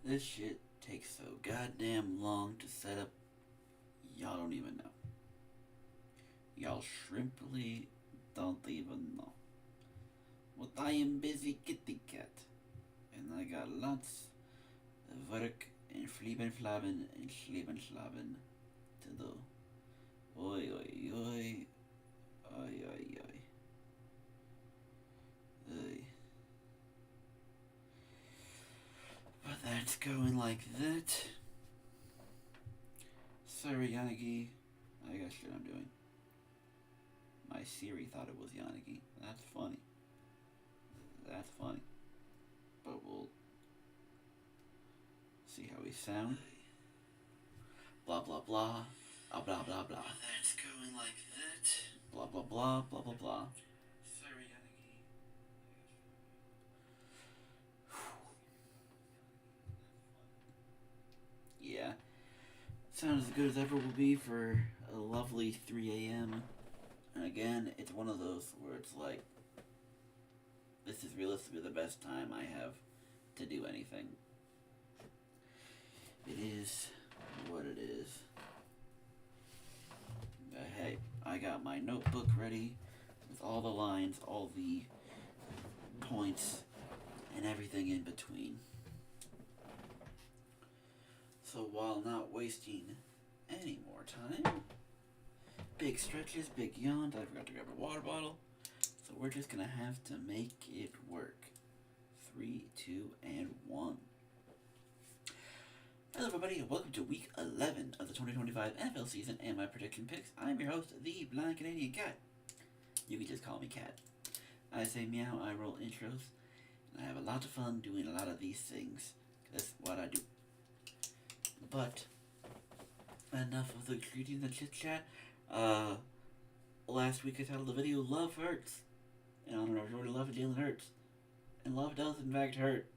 This shit takes so goddamn long to set up, y'all don't even know. Y'all shrimply don't even know. But I am busy kitty cat, and I got lots of work and flieben flabben and schlieben schlaben to do. Oi oi oi, oi oi oi. Oi. But that's going like that. Sorry, Yanagi. I got shit I'm doing. My Siri thought it was Yanagi. That's funny. That's funny. But we'll see how we sound. Blah blah blah. Blah blah blah. That's going like that. Blah blah blah blah blah blah. Sorry, Yanagi. Yeah. Sounds as good as ever will be for a lovely 3 a.m. And again, it's one of those where it's like, this is realistically the best time I have to do anything. It is what it is. But hey, I got my notebook ready with all the lines, all the points, and everything in between. So while not wasting any more time, big stretches, big yawns, I forgot to grab a water bottle, so we're just gonna have to make it work. 3, 2, and 1. Hello everybody, and welcome to week 11 of the 2025 NFL season and my prediction picks. I'm your host, the Blind Canadian Cat. You can just call me Cat. I say meow, I roll intros, and I have a lot of fun doing a lot of these things. That's what I do. But enough of the greetings and chit chat. Last week I titled the video "Love Hurts," and I don't know if you already love Jalen Hurts, and love does in fact hurt,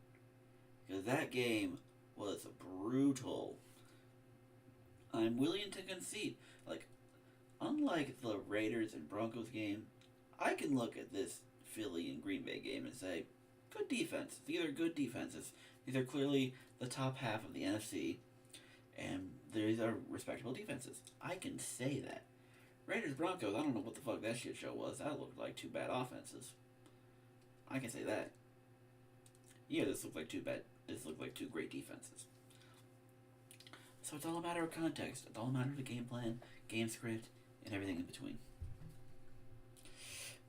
because that game was brutal. I'm willing to concede, like, unlike the Raiders and Broncos game, I can look at this Philly and Green Bay game and say, good defense. These are good defenses. These are clearly the top half of the NFC. And these are respectable defenses. I can say that. Raiders Broncos, I don't know what the fuck that shit show was. That looked like two bad offenses. I can say that. Yeah, this looked like two great defenses. So it's all a matter of context. It's all a matter of the game plan, game script, and everything in between.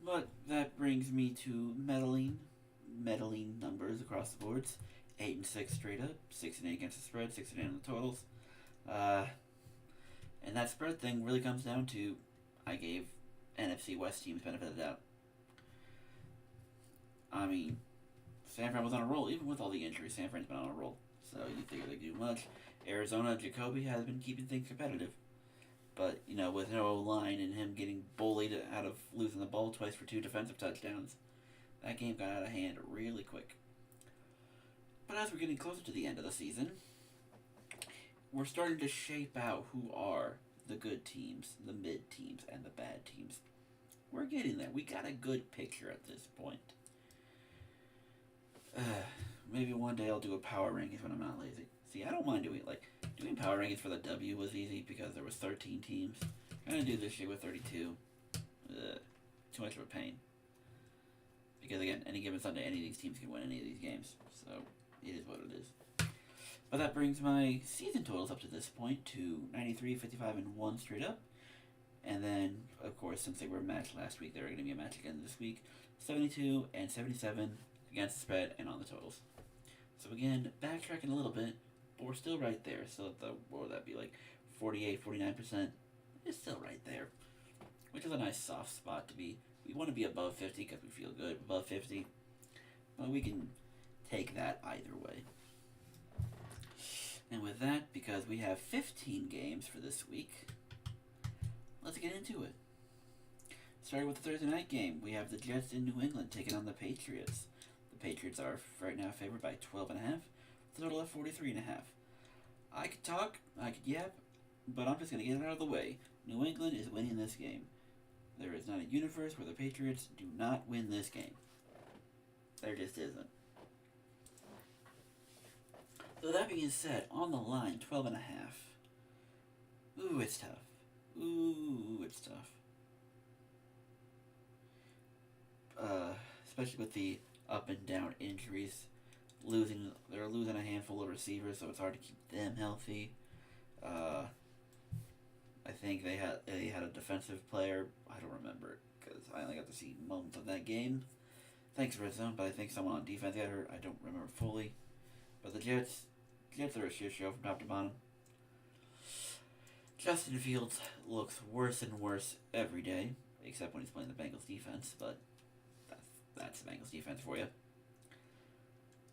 But that brings me to meddling numbers across the boards. 8 and 6 straight up, 6 and 8 against the spread, 6 and 8 on the totals. And that spread thing really comes down to, I gave NFC West teams benefit of the doubt. I mean, San Fran was on a roll, even with all the injuries. San Fran's been on a roll, so you figure they do much. Arizona, Jacoby has been keeping things competitive, but with no line and him getting bullied out of losing the ball twice for 2 defensive touchdowns, that game got out of hand really quick. But as we're getting closer to the end of the season, we're starting to shape out who are the good teams, the mid teams, and the bad teams. We're getting there. We got a good picture at this point. Maybe one day I'll do a power rankings when I'm not lazy. See, I don't mind doing power rankings for the W was easy because there was 13 teams. I'm gonna do this shit with 32. Too much of a pain. Because again, any given Sunday, any of these teams can win any of these games. So it is what it is. But that brings my season totals up to this point to 93, 55, and 1 straight up. And then, of course, since they were matched last week, they're going to be a match again this week. 72 and 77 against the spread and on the totals. So again, backtracking a little bit, but we're still right there. So what would that be, like 48, 49%? It's still right there, which is a nice soft spot to be. We want to be above 50 because we feel good above 50. But we can take that either way. And with that, because we have 15 games for this week, let's get into it. Starting with the Thursday night game, we have the Jets in New England taking on the Patriots. The Patriots are right now favored by 12.5, the total of 43.5. I could talk, I could yap, but I'm just going to get it out of the way. New England is winning this game. There is not a universe where the Patriots do not win this game. There just isn't. So that being said, on the line, 12.5. Ooh, it's tough. Ooh, it's tough. Especially with the up and down injuries. They're losing a handful of receivers, so it's hard to keep them healthy. I think they had a defensive player. I don't remember because I only got to see moments of that game. Thanks, Red Zone, but I think someone on defense got hurt. I don't remember fully. But the Jets are a shit show from top to bottom. Justin Fields looks worse and worse every day, except when he's playing the Bengals defense, but that's the Bengals defense for you.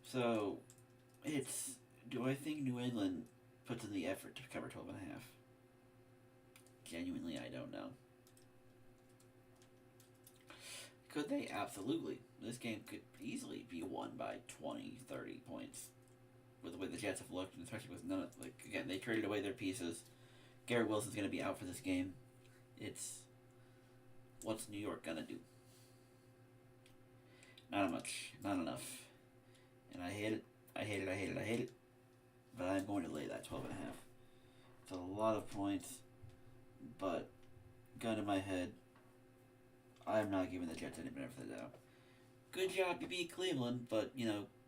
So, do I think New England puts in the effort to cover 12.5? Genuinely, I don't know. Could they? Absolutely. This game could easily be won by 20, 30 points. With the way the Jets have looked, and especially with none of, again, they traded away their pieces. Garrett Wilson's going to be out for this game. What's New York going to do? Not much. Not enough. And I hate it. But I'm going to lay that 12.5. It's a lot of points, but gun in my head, I'm not giving the Jets any benefit of the doubt. Good job, you beat Cleveland, but,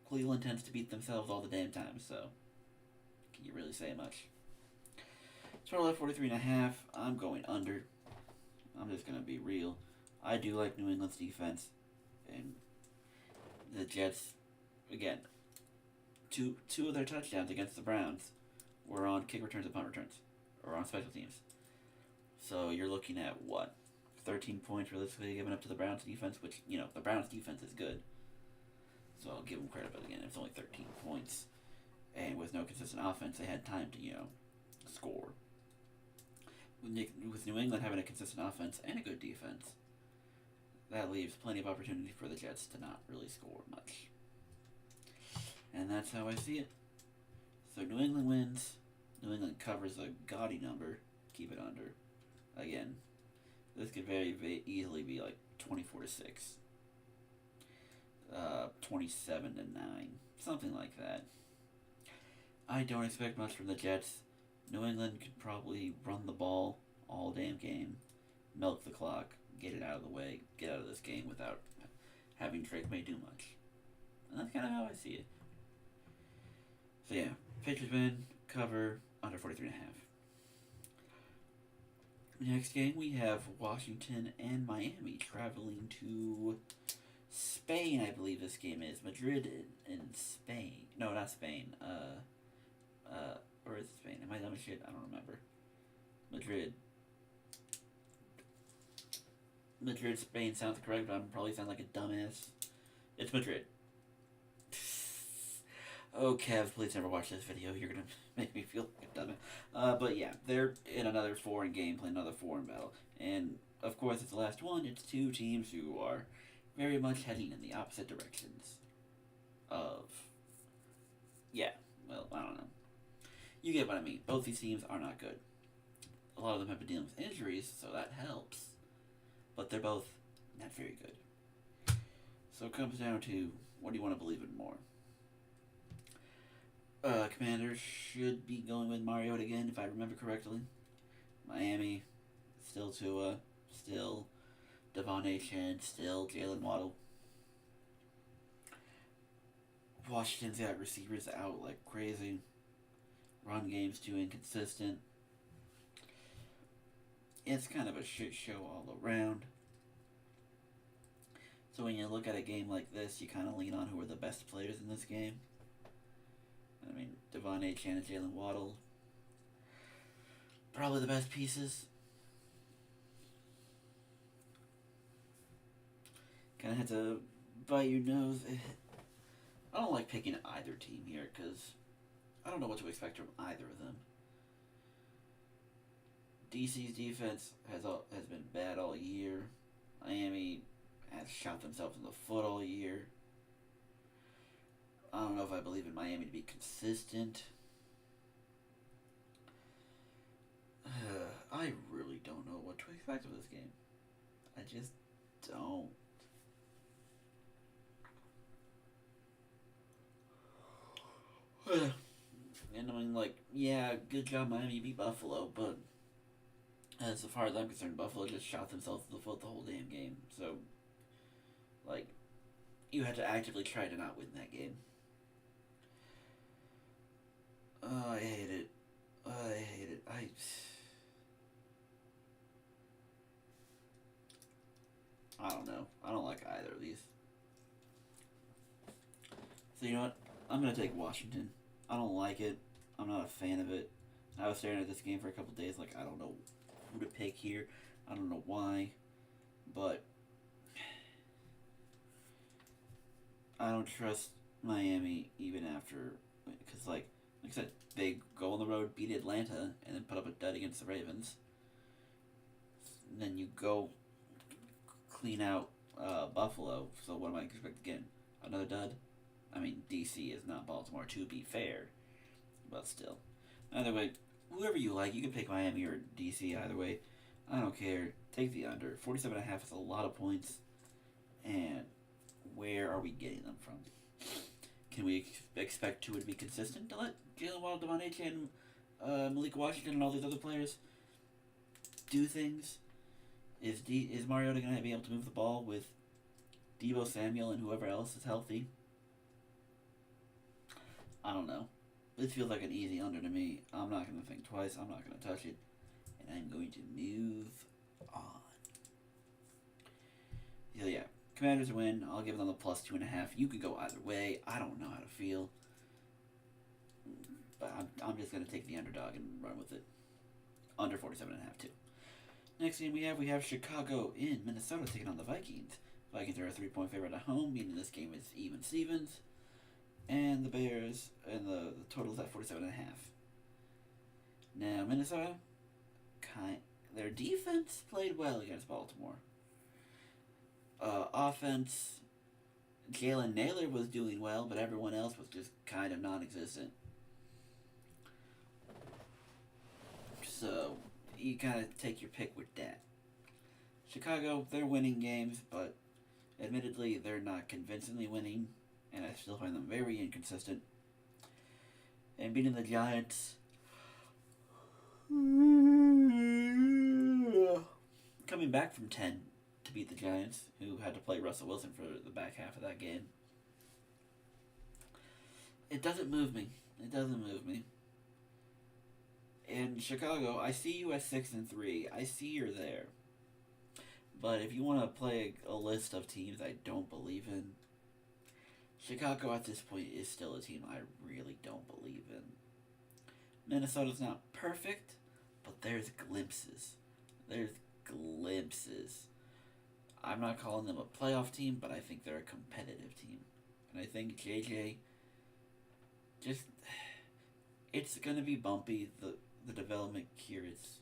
Cleveland tends to beat themselves all the damn time, so can you really say much? Total at 43.5. I'm going under. I'm just going to be real. I do like New England's defense, and the Jets, again, two of their touchdowns against the Browns were on kick returns and punt returns, or on special teams. So you're looking at, 13 points realistically given up to the Browns defense, which, the Browns defense is good. So I'll give them credit, but again, it's only 13 points. And with no consistent offense, they had time to, score. With New England having a consistent offense and a good defense, that leaves plenty of opportunity for the Jets to not really score much. And that's how I see it. So New England wins. New England covers a gaudy number. Keep it under. Again, this could very easily be like 24-6. 27-9. Something like that. I don't expect much from the Jets. New England could probably run the ball all damn game, milk the clock, get it out of the way, get out of this game without having Drake May do much. And that's kind of how I see it. So yeah, Patriots win, cover, under 43.5. Next game, we have Washington and Miami traveling to Spain, I believe this game is. Madrid in Spain. No, not Spain. Or is it Spain? Am I dumb as shit? I don't remember. Madrid, Spain sounds correct, but I'm probably sound like a dumbass. It's Madrid. Oh, Kev, please never watch this video. You're gonna make me feel like a dumbass. But yeah, they're in another foreign game, playing another foreign battle. And, of course, it's the last one. It's two teams who are very much heading in the opposite directions of... Yeah, well, I don't know. You get what I mean. Both these teams are not good. A lot of them have been dealing with injuries, so that helps. But they're both not very good. So it comes down to, what do you want to believe in more? Commanders should be going with Mariota again, if I remember correctly. Miami, still Tua, still Devon Achane, still Jalen Waddle. Washington's got receivers out like crazy. Run game's too inconsistent. It's kind of a shit show all around. So when you look at a game like this, you kind of lean on who are the best players in this game. I mean, Devon Achane and Jalen Waddle, probably the best pieces. Kind of had to bite your nose. I don't like picking either team here because I don't know what to expect from either of them. DC's defense has been bad all year. Miami has shot themselves in the foot all year. I don't know if I believe in Miami to be consistent. I really don't know what to expect of this game. I just don't. And I mean, like, yeah, good job, Miami beat Buffalo, but as far as I'm concerned, Buffalo just shot themselves in the foot the whole damn game. So, like, you had to actively try to not win that game. Oh, I hate it. I hate it. I don't know. I don't like either of these. So, you know what? I'm going to take Washington. I don't like it. I'm not a fan of it. I was staring at this game for a couple days, like, I don't know who to pick here. I don't know why. But I don't trust Miami even after. Because, like I said, they go on the road, beat Atlanta, and then put up a dud against the Ravens. And then you go clean out Buffalo. So what am I expecting again? Another dud? I mean, DC is not Baltimore, to be fair. But still. Either way, whoever you like, you can pick Miami or DC either way. I don't care. Take the under. 47.5 is a lot of points. And where are we getting them from? Can we expect Tua to be consistent to let Jalen Waddle, Devon Achane, Malik Washington, and all these other players do things? Is Mariota going to be able to move the ball with Deebo Samuel and whoever else is healthy? I don't know. This feels like an easy under to me. I'm not going to think twice. I'm not going to touch it. And I'm going to move on. So yeah, Commanders win. I'll give them the plus 2.5. You could go either way. I don't know how to feel. But I'm just going to take the underdog and run with it. Under 47.5 too. Next game we have Chicago in Minnesota taking on the Vikings. Vikings are a 3-point favorite at home, meaning this game is even Stevens. And the Bears, and the total's at 47.5. Now, Minnesota, their defense played well against Baltimore. Offense, Jalen Naylor was doing well, but everyone else was just kind of non-existent. So, you kind of take your pick with that. Chicago, they're winning games, but admittedly, they're not convincingly winning, and I still find them very inconsistent. And beating the Giants, coming back from 10 to beat the Giants, who had to play Russell Wilson for the back half of that game. It doesn't move me. It doesn't move me. In Chicago, I see you at 6-3. I see you're there. But if you want to play a list of teams I don't believe in, Chicago at this point is still a team I really don't believe in. Minnesota's not perfect, but there's glimpses. There's glimpses. I'm not calling them a playoff team, but I think they're a competitive team. And I think JJ it's going to be bumpy. The development here is,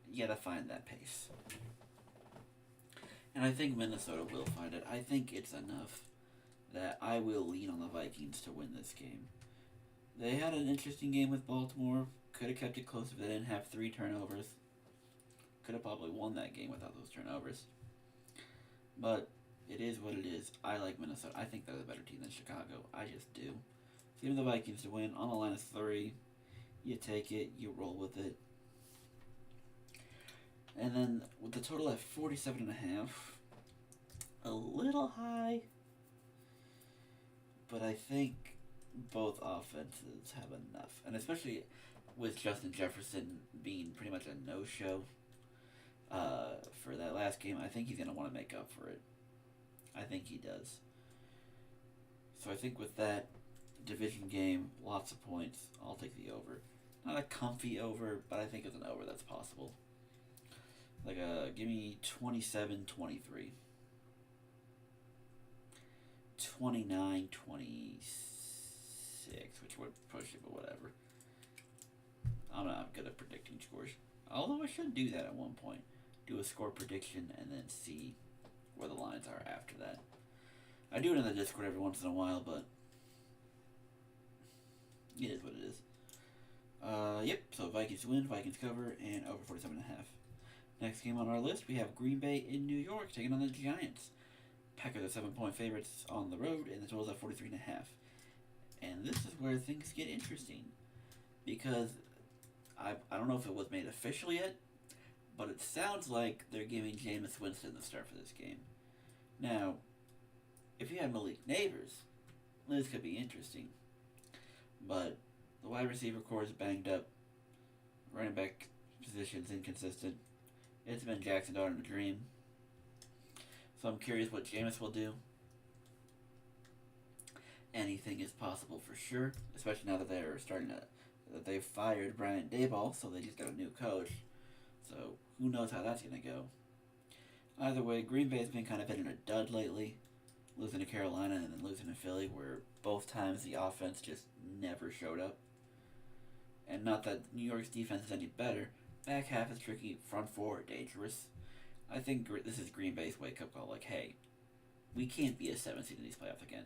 you gotta find that pace. And I think Minnesota will find it. I think it's enough that I will lean on the Vikings to win this game. They had an interesting game with Baltimore. Could have kept it close if they didn't have 3 turnovers. Could have probably won that game without those turnovers. But it is what it is. I like Minnesota. I think they're the better team than Chicago. I just do. So give the Vikings to win on the line of 3. You take it. You roll with it. And then with the total at 47.5, a little high. But I think both offenses have enough. And especially with Justin Jefferson being pretty much a no-show for that last game, I think he's going to want to make up for it. I think he does. So I think with that division game, lots of points, I'll take the over. Not a comfy over, but I think it's an over that's possible. Like give me 27-23. 29-26, which would push it, but whatever. I'm not good at predicting scores. Although I should do that at one point. Do a score prediction and then see where the lines are after that. I do it in the Discord every once in a while, but it is what it is. Yep, so Vikings win, Vikings cover, and over 47.5. Next game on our list, we have Green Bay in New York taking on the Giants. Packers are 7-point favorites on the road, and the total's at 43.5. And this is where things get interesting. Because I don't know if it was made official yet, but it sounds like they're giving Jameis Winston the start for this game. Now, if you have Malik Neighbors, this could be interesting. But the wide receiver core is banged up. Running back position's inconsistent. It's been Jackson Dart in a dream. So I'm curious what Jameis will do. Anything is possible for sure, especially now that that they've fired Brian Daboll, so they just got a new coach. So who knows how that's gonna go. Either way, Green Bay's been kind of hitting a dud lately, losing to Carolina and then losing to Philly, where both times the offense just never showed up. And not that New York's defense is any better. Back half is tricky, front four dangerous. I think this is Green Bay's wake-up call, like, hey, we can't be a 7 seed in these playoffs again.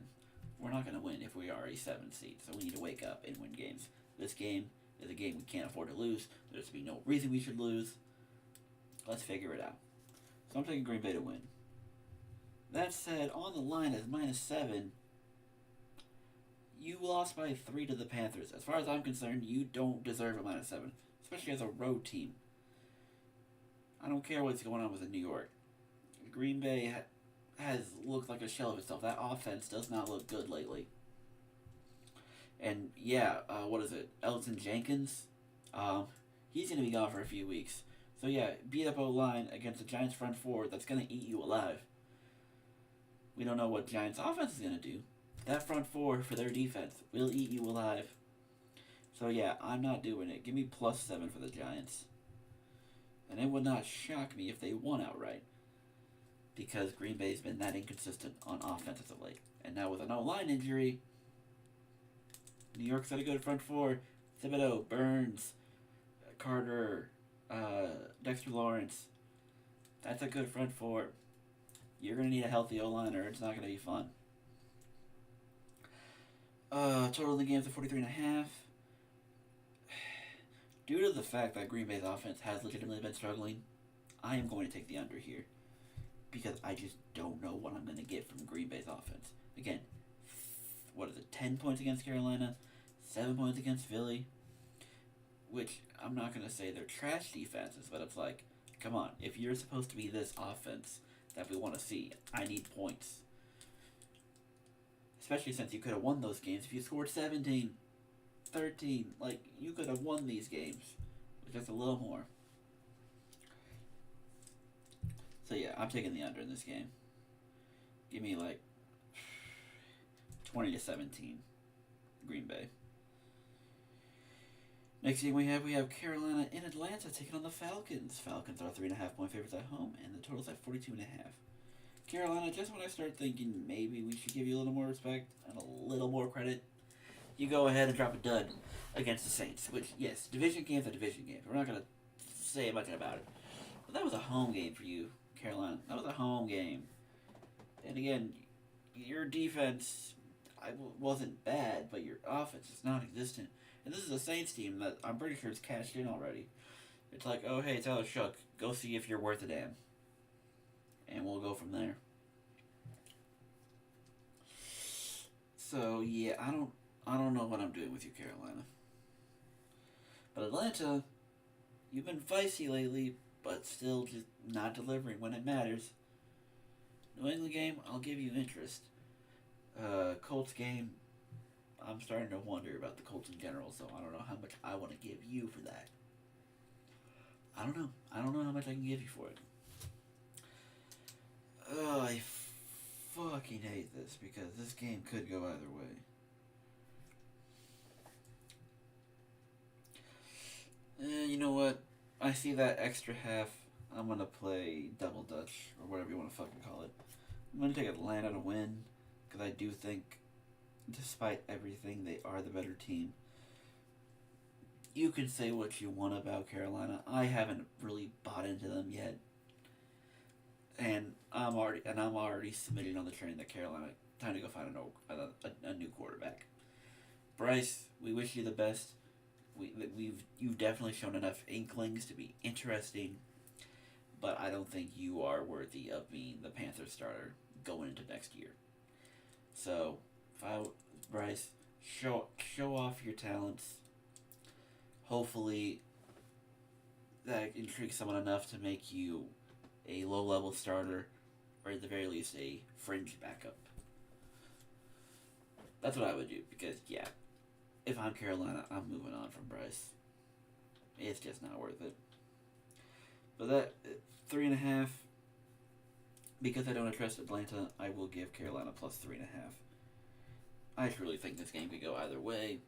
We're not going to win if we are a 7 seed, so we need to wake up and win games. This game is a game we can't afford to lose. There's to be no reason we should lose. Let's figure it out. So I'm taking Green Bay to win. That said, on the line is -7. You lost by 3 to the Panthers. As far as I'm concerned, you don't deserve a -7, especially as a road team. I don't care what's going on with New York. Green Bay has looked like a shell of itself. That offense does not look good lately. And yeah, what is it? Elton Jenkins? He's going to be gone for a few weeks. So yeah, beat up O-line against the Giants front four that's going to eat you alive. We don't know what Giants offense is going to do. That front four for their defense will eat you alive. So yeah, I'm not doing it. Give me +7 for the Giants. And it would not shock me if they won outright. Because Green Bay's been that inconsistent on offense as of late. And now with an O-line injury, New York's got a good front four. Thibodeau, Burns, Carter, Dexter Lawrence. That's a good front four. You're going to need a healthy O-line or it's not going to be fun. Total in the game is 43.5. Due to the fact that Green Bay's offense has legitimately been struggling, I am going to take the under here. Because I just don't know what I'm going to get from Green Bay's offense. Again, 10 points against Carolina, 7 points against Philly, which I'm not going to say they're trash defenses, but it's like, come on, if you're supposed to be this offense that we want to see, I need points. Especially since you could have won those games if you scored 17, 13. Like, you could have won these games with just a little more. So yeah, I'm taking the under in this game. Give me like 20-17, Green Bay. Next game we have Carolina in Atlanta taking on the Falcons. Falcons are 3.5-point favorites at home, and the total's at 42.5. Carolina, just when I start thinking maybe we should give you a little more respect and a little more credit, you go ahead and drop a dud against the Saints. Which, yes, division game's a division game. We're not going to say much about it. But that was a home game for you, Carolina. That was a home game. And again, your defense wasn't bad, but your offense is non-existent. And this is a Saints team that I'm pretty sure it's cashed in already. It's like, oh, hey, Tyler Shuck, go see if you're worth a damn. And we'll go from there. So, yeah, I don't know what I'm doing with you, Carolina. But Atlanta, you've been feisty lately, but still just not delivering when it matters. New England game, I'll give you interest. Colts game, I'm starting to wonder about the Colts in general, so I don't know how much I want to give you for that. I don't know. I don't know how much I can give you for it. I fucking hate this because this game could go either way. You know what? I see that extra half. I'm going to play double Dutch, or whatever you want to fucking call it. I'm going to take Atlanta to win, because I do think, despite everything, they are the better team. You can say what you want about Carolina. I haven't really bought into them yet. And I'm already submitting on the train that Carolina, time to go find a new quarterback. Bryce, we wish you the best. You've definitely shown enough inklings to be interesting, but I don't think you are worthy of being the Panthers starter going into next year. So, Bryce, show off your talents. Hopefully, that intrigues someone enough to make you a low-level starter, or at the very least, a fringe backup. That's what I would do, because, yeah, if I'm Carolina, I'm moving on from Bryce. It's just not worth it. But that, 3.5, because I don't trust Atlanta, I will give Carolina plus 3.5. I truly think this game could go either way.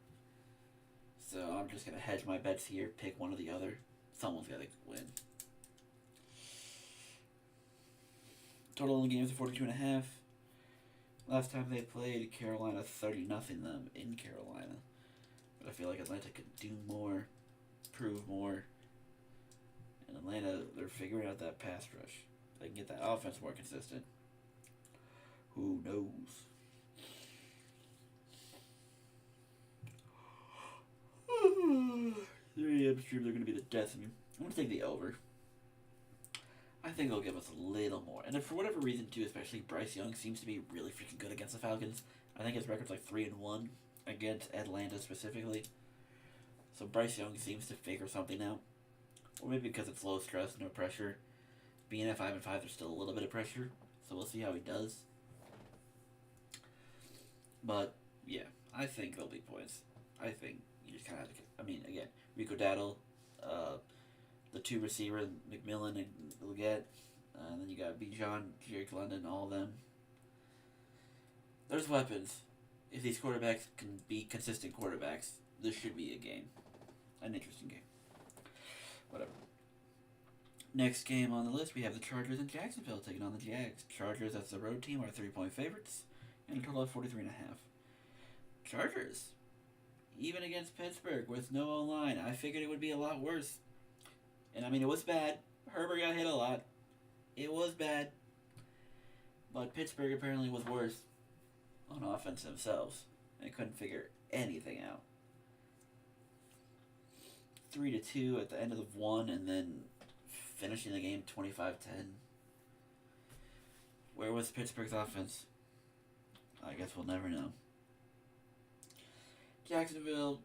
So I'm just going to hedge my bets here, pick one or the other. Someone's got to win. Total in the game is 42.5. Last time they played, Carolina 30-0 them in Carolina. But I feel like Atlanta could do more, prove more. And Atlanta, they're figuring out that pass rush. They can get that offense more consistent. Who knows? Three upstreams are going to be the death of me. I'm going to take the over. I think they'll give us a little more. And if for whatever reason, too, especially Bryce Young seems to be really freaking good against the Falcons. I think his record's like 3-1 against Atlanta specifically. So Bryce Young seems to figure something out. Or maybe because it's low stress, no pressure. Being at 5-5, there's still a little bit of pressure. So we'll see how he does. But, yeah, I think there'll be points. I think you just kind of have to... I mean, again, Rico Daddle, the two receivers, McMillan and Leggett, and then you got Bijan, Jerick London, all of them. There's weapons. If these quarterbacks can be consistent quarterbacks, this should be a game. An interesting game. Whatever. Next game on the list, we have the Chargers in Jacksonville taking on the Jags. Chargers, as the road team, are 3-point favorites, and a total of 43.5. Chargers, even against Pittsburgh with no O-line, I figured it would be a lot worse. And I mean, it was bad. Herbert got hit a lot. It was bad. But Pittsburgh apparently was worse on offense themselves. They couldn't figure anything out. 3-2 at the end of the one, and then finishing the game 25-10. Where was Pittsburgh's offense? I guess we'll never know. Jacksonville,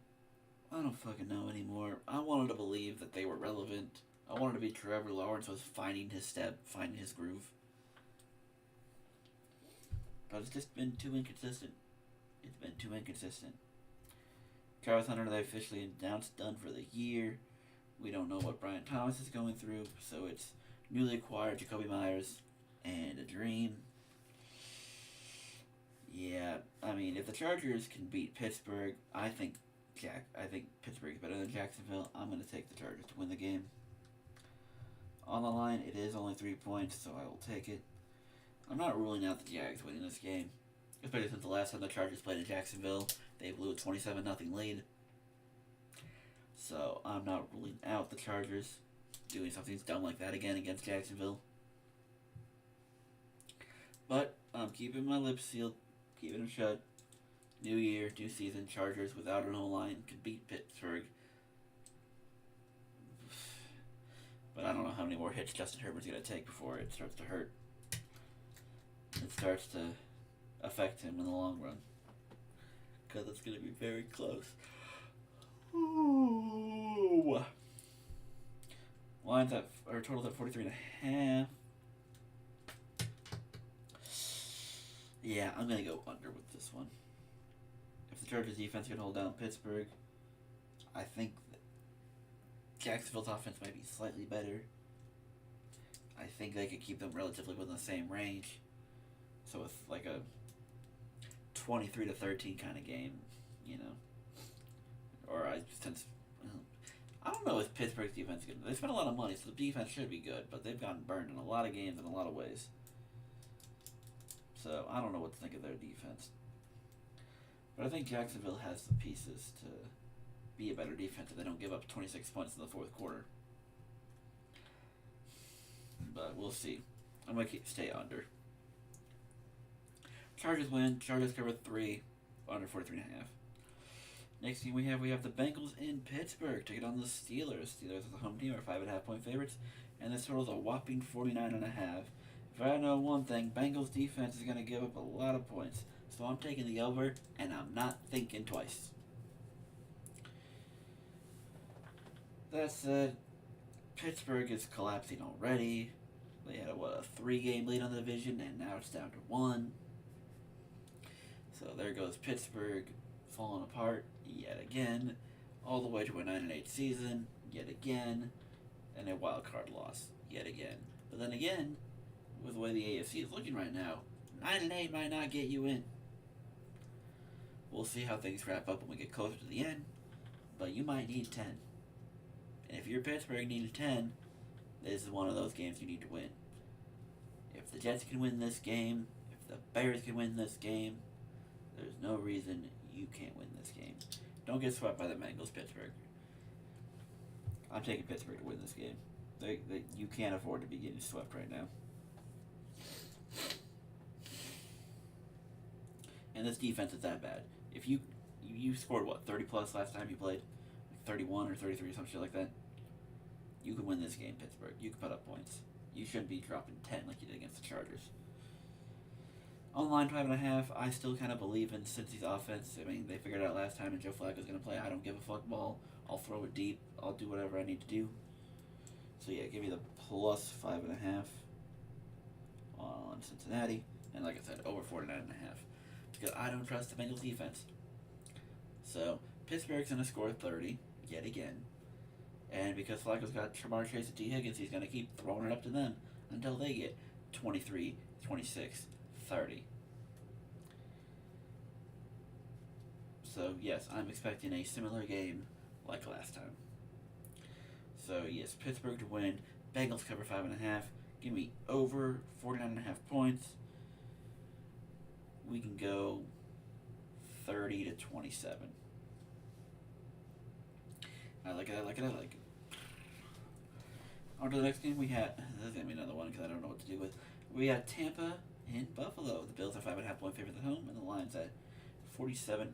I don't fucking know anymore. I wanted to believe that they were relevant. I wanted to be Trevor Lawrence was finding his step, finding his groove. But it's just been too inconsistent. It's been too inconsistent. Travis Hunter, they officially announced done for the year. We don't know what Brian Thomas is going through, so it's newly acquired Jacoby Myers and a dream. Yeah, I mean, if the Chargers can beat Pittsburgh, I think Pittsburgh's better than Jacksonville. I'm going to take the Chargers to win the game. On the line, it is only 3 points, so I will take it. I'm not ruling out the Jags winning this game, especially since the last time the Chargers played in Jacksonville, they blew a 27-0 lead. So I'm not ruling out the Chargers doing something dumb like that again against Jacksonville. But I'm keeping my lips sealed, keeping them shut. New year, new season, Chargers without an O-line could beat Pittsburgh. But I don't know how many more hits Justin Herbert's going to take before it starts to hurt. It starts to affect him in the long run. Because it's going to be very close. Ooh. Lines at, or totals at 43.5. Yeah, I'm going to go under with this one. If the Chargers defense can hold down Pittsburgh, I think that Jacksonville's offense might be slightly better. I think they could keep them relatively within the same range. So it's like a 23-13 kind of game, you know. Or I don't know if Pittsburgh's defense is good. They spent a lot of money, so the defense should be good, but they've gotten burned in a lot of games in a lot of ways. So I don't know what to think of their defense. But I think Jacksonville has the pieces to be a better defense if they don't give up 26 points in the fourth quarter. But we'll see. I'm going to stay under. Chargers win. Chargers cover 3. Under 43.5. Next game we have the Bengals in Pittsburgh taking on the Steelers. Steelers as the home team are 5.5 point favorites. And this total is a whopping 49.5. If I know one thing, Bengals defense is going to give up a lot of points. So I'm taking the over, and I'm not thinking twice. That said, Pittsburgh is collapsing already. They had a 3-game lead on the division, and now it's down to 1. So there goes Pittsburgh falling apart yet again, all the way to a 9-8 season yet again, and a wild card loss yet again. But then again, with the way the AFC is looking right now, 9-8 might not get you in. We'll see how things wrap up when we get closer to the end, but you might need 10. And if you're Pittsburgh needing 10, this is one of those games you need to win. If the Jets can win this game, if the Bears can win this game, there's no reason you can't win this game. Don't get swept by the Bengals, Pittsburgh. I'm taking Pittsburgh to win this game. You can't afford to be getting swept right now. And this defense is that bad. If you scored, 30 plus last time you played? 31 or 33 or some shit like that? You can win this game, Pittsburgh. You can put up points. You shouldn't be dropping 10 like you did against the Chargers. On line 5.5, I still kind of believe in Cincy's offense. I mean, they figured out last time and Joe Flacco's going to play. I don't give a fuck ball. I'll throw it deep. I'll do whatever I need to do. So yeah, give me the plus 5.5 on Cincinnati. And like I said, over 49.5. Because I don't trust the Bengals defense. So, Pittsburgh's going to score 30 yet again. And because Flacco's got Jamar Chase and T. Higgins, he's going to keep throwing it up to them until they get 23, 26, 30. So, yes, I'm expecting a similar game like last time. So, yes, Pittsburgh to win. Bengals cover 5.5. Give me over 49.5 points. We can go 30 to 27. I like it. On to the next game we had. This is going to be another one because I don't know what to do with. We got Tampa and Buffalo. The Bills are 5.5 point favorites at home, and the line's at 47.5.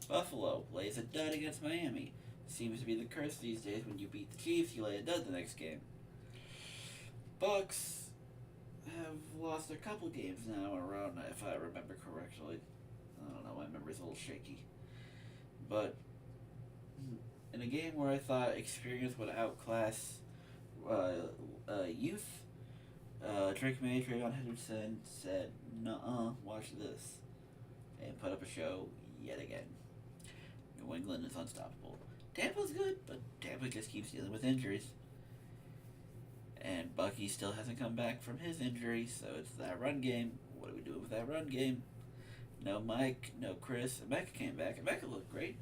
Buffalo lays a dud against Miami. Seems to be the curse these days. When you beat the Chiefs, you lay a dud the next game. Bucks have lost a couple games now in a row, if I remember correctly. I don't know, my memory's a little shaky. But in a game where I thought experience would outclass youth, Drake May, Trayvon Henderson said, "Nuh-uh, watch this," and put up a show yet again. New England is unstoppable. Tampa's good, but Tampa just keeps dealing with injuries. And Bucky still hasn't come back from his injury, so it's that run game. What are we doing with that run game? No Mike, no Chris. Emeka came back. Emeka looked great.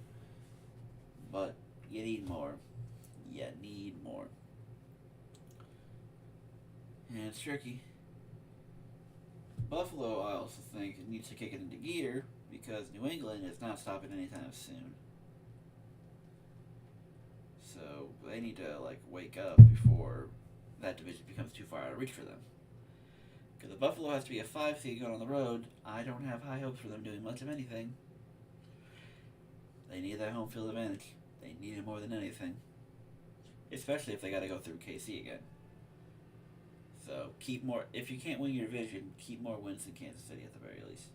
But you need more. You need more. And it's tricky. Buffalo, I also think, needs to kick it into gear because New England is not stopping anytime soon. So they need to wake up before that division becomes too far out of reach for them. Because the Buffalo has to be a 5 seed going on the road. I don't have high hopes for them doing much of anything. They need that home field advantage. They need it more than anything. Especially if they got to go through KC again. So keep more. If you can't win your division, keep more wins than Kansas City at the very least.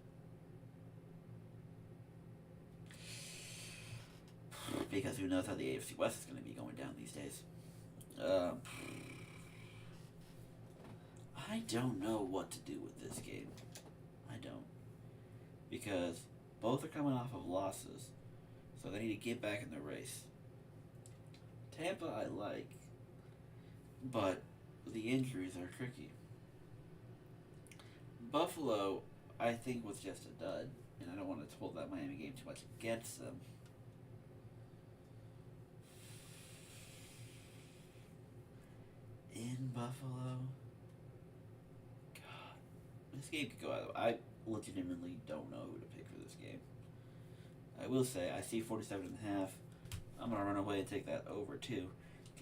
Because who knows how the AFC West is going to be going down these days. I don't know what to do with this game. I don't. Because both are coming off of losses. So they need to get back in the race. Tampa I like. But the injuries are tricky. Buffalo, I think, was just a dud. And I don't want to hold that Miami game too much against them. In Buffalo? God. This game could go either way. I legitimately don't know who to pick for this game. I will say, I see 47.5. I'm going to run away and take that over, too.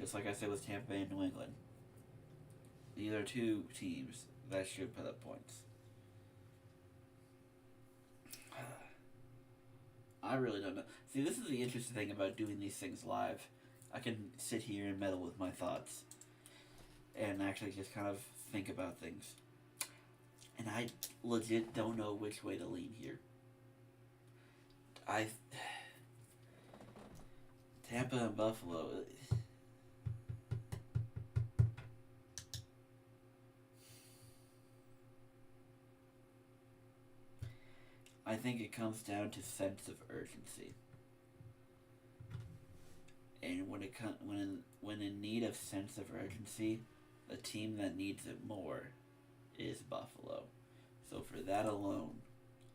Just like I said with Tampa Bay and New England. These are two teams that should put up points. I really don't know. See, this is the interesting thing about doing these things live. I can sit here and meddle with my thoughts. And actually just kind of think about things. And I legit don't know which way to lean here. I Tampa and Buffalo. I think it comes down to sense of urgency. And when in need of sense of urgency, the team that needs it more is Buffalo. So for that alone,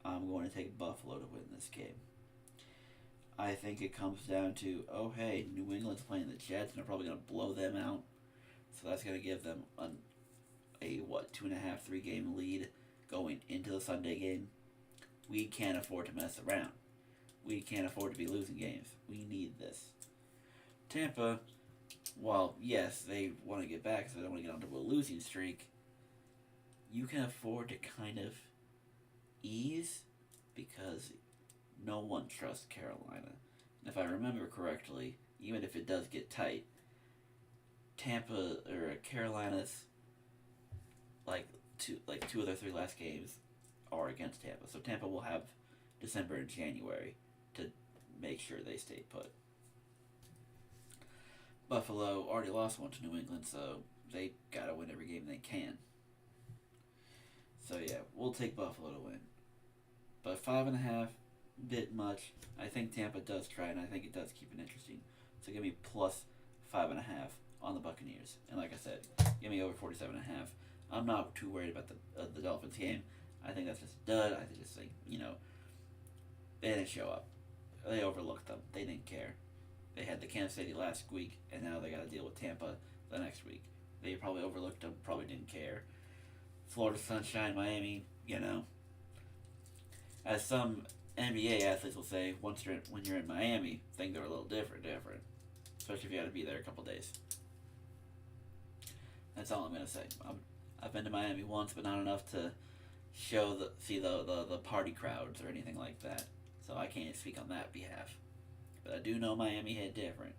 I'm going to take Buffalo to win this game. I think it comes down to, oh hey, New England's playing the Jets and they're probably going to blow them out. So that's going to give them a 2.5, 3 game lead going into the Sunday game. We can't afford to mess around. We can't afford to be losing games. We need this. Tampa, while yes, they want to get back so they don't want to get onto a losing streak, you can afford to kind of ease because no one trusts Carolina. And if I remember correctly, even if it does get tight, Tampa or Carolina's two of their 3 last games are against Tampa. So Tampa will have December and January to make sure they stay put. Buffalo already lost one to New England, so they gotta win every game they can. So yeah, we'll take Buffalo to win. But 5.5, bit much. I think Tampa does try, and I think it does keep it interesting. So give me plus 5.5 on the Buccaneers. And like I said, give me over 47.5. I'm not too worried about the Dolphins game. I think that's just a dud. I just think, they didn't show up. They overlooked them. They didn't care. They had the Kansas City last week, and now they got to deal with Tampa the next week. They probably overlooked them, probably didn't care. Florida Sunshine, Miami, as some NBA athletes will say, when you're in Miami, things are a little different. Especially if you got to be there a couple days. That's all I'm going to say. I've been to Miami once, but not enough to see the party crowds or anything like that. So I can't speak on that behalf. But I do know Miami hit different.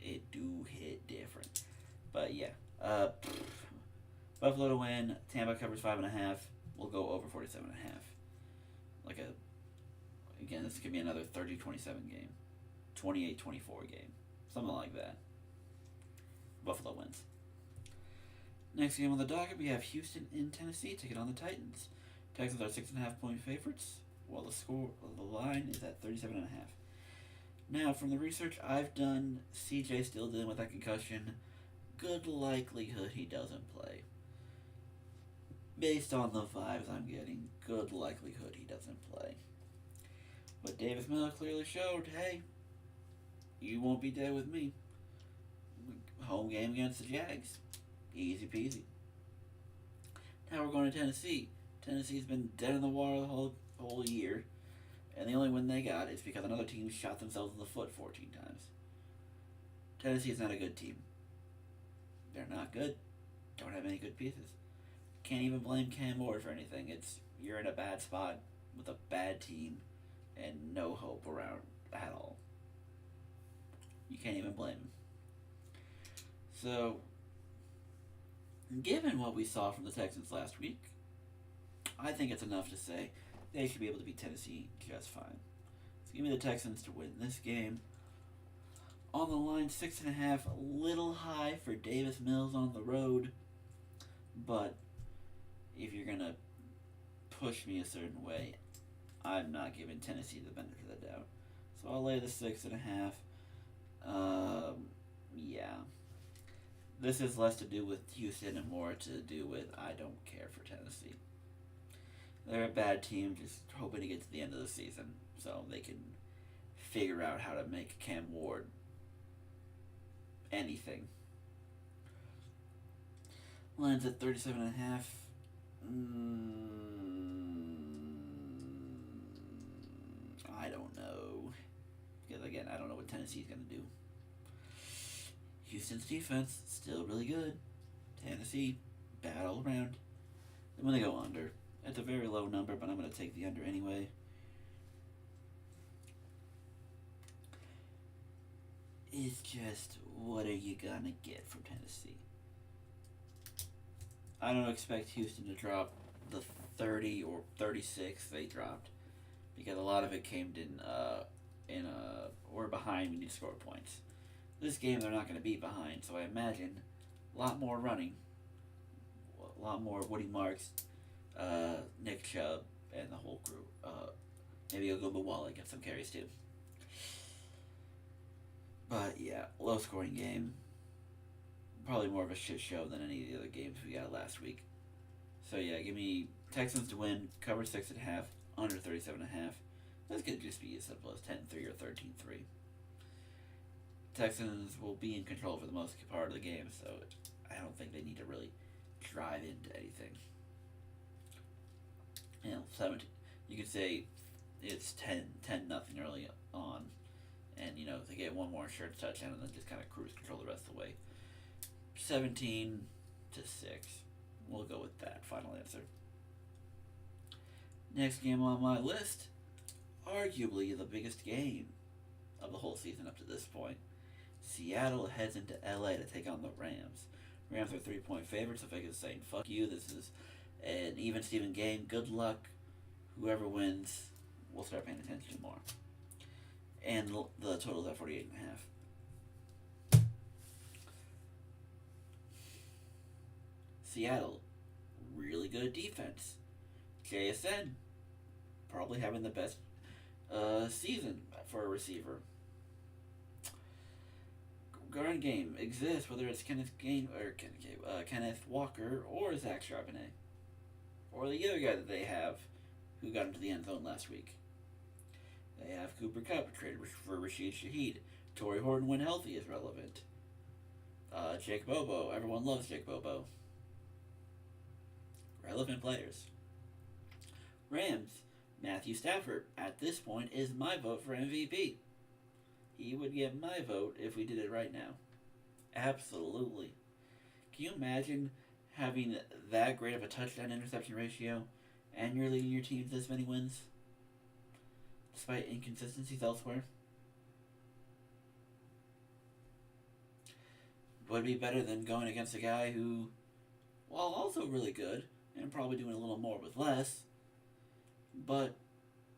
It do hit different. But yeah. Buffalo to win. Tampa covers 5.5. We'll go over 47.5. Again, this could be another 30-27 game. 28-24 game. Something like that. Buffalo wins. Next game on the docket, we have Houston in Tennessee taking on the Titans. Texans are 6.5 point favorites, while the line is at 37.5. Now, from the research I've done, CJ still dealing with that concussion. Good likelihood he doesn't play. Based on the vibes I'm getting, good likelihood he doesn't play. But Davis Miller clearly showed, hey, you won't be dead with me. Home game against the Jags. Easy peasy. Now we're going to Tennessee. Tennessee's been dead in the water the whole year, and the only win they got is because another team shot themselves in the foot 14 times. Tennessee is not a good team. They're not good. Don't have any good pieces. Can't even blame Cam Ward for anything. You're in a bad spot with a bad team and no hope around at all. You can't even blame him. So, given what we saw from the Texans last week, I think it's enough to say they should be able to beat Tennessee just fine. So give me the Texans to win this game. On the line, 6.5, a little high for Davis Mills on the road. But if you're going to push me a certain way, I'm not giving Tennessee the benefit of the doubt. So I'll lay the 6.5. Yeah. This is less to do with Houston and more to do with I don't care for Tennessee. They're a bad team, just hoping to get to the end of the season so they can figure out how to make Cam Ward anything. Line's at 37.5. I don't know. Because again, I don't know what Tennessee's going to do. Houston's defense, still really good. Tennessee, bad all around. I'm going to go under. It's a very low number, but I'm going to take the under anyway. It's just, what are you going to get from Tennessee? I don't expect Houston to drop the 30 or 36 they dropped because a lot of it came in we're behind, we need to score points. This game they're not going to be behind, so I imagine a lot more running, a lot more Woody Marks, Nick Chubb, and the whole crew. Maybe Ogumba get some carries too. But yeah, low scoring game. Probably more of a shit show than any of the other games we got last week. So yeah, give me Texans to win, cover 6.5, under 37.5. This could just be as simple as 10-3 or 13-3. Texans will be in control for the most part of the game, so I don't think they need to really drive into anything. 17. You could say it's 10 nothing early on, and they get one more insurance touchdown and then just kind of cruise control the rest of the way. 17-6. We'll go with that final answer. Next game on my list, arguably the biggest game of the whole season up to this point. Seattle heads into LA to take on the Rams. Rams are 3-point favorites, so Vegas is saying, fuck you, this is an even Steven game. Good luck. Whoever wins, we'll start paying attention more. And the total is at 48.5. Seattle, really good defense. JSN, probably having the best season for a receiver. Guard game exists, whether it's Kenneth Walker or Zach Charbonnet, or the other guy that they have, who got into the end zone last week. They have Cooper Kupp traded for Rashid Shaheed. Torrey Horton, when healthy, is relevant. Jake Bobo, everyone loves Jake Bobo. Relevant players. Rams, Matthew Stafford, at this point, is my vote for MVP. He would get my vote if we did it right now. Absolutely. Can you imagine having that great of a touchdown-interception ratio and you're leading your team to this many wins? Despite inconsistencies elsewhere? Would it be better than going against a guy who, while also really good, and probably doing a little more with less, but